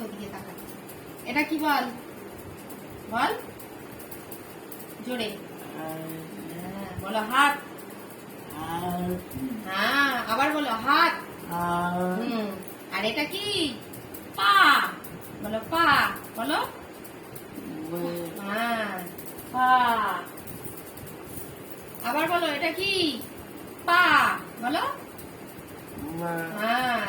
ওদিকে তাকা। এটা কি বল? বল জোরে। বলো হাত। হ্যাঁ, আবার বলো হাত। আর এটা কি? পা। বলো পা। বলো হ্যাঁ, পা। আবার বলো এটা কি? পা। বলো হ্যাঁ।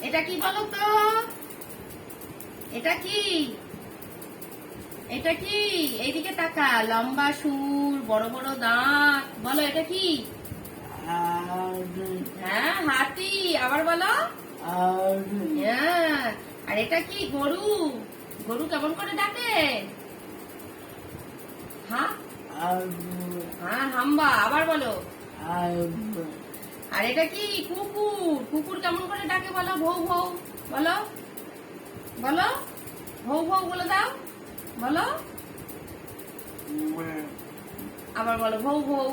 এটা কি বলো তো? এটা কি? এটা কি? এইদিকে তাকা। লম্বা সুর, বড় বড় দাঁত। বলো এটা কি? হ্যাঁ, হাতি। আবার বলো হ্যাঁ। আর এটা কি? গরু। গরু কেমন করে ডাকে? হ্যাঁ হ্যাঁ, হাম্বা। আবার বলো। আর এটা কি? কুকুর। কুকুর কেমন করে ডাকে বলো? ভৌ ভৌ। বলো বলো ভৌ ভৌ বলে দাও। বলো আবার বলো ভৌ ভৌ।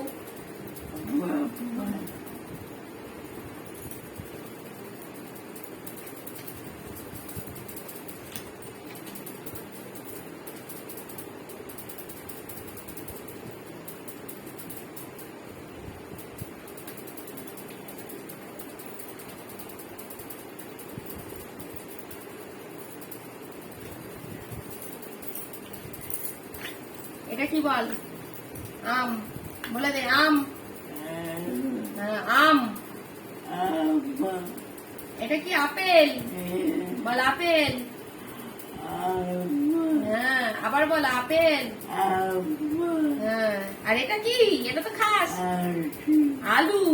এটা কি বল? আম। বলে দে আম। হ্যাঁ, আম। এটা কি? আপেল। বল আপেল। হ্যাঁ, আবার বল আপেল। হ্যাঁ, আর এটা কি? এটা তো খাস। আলু।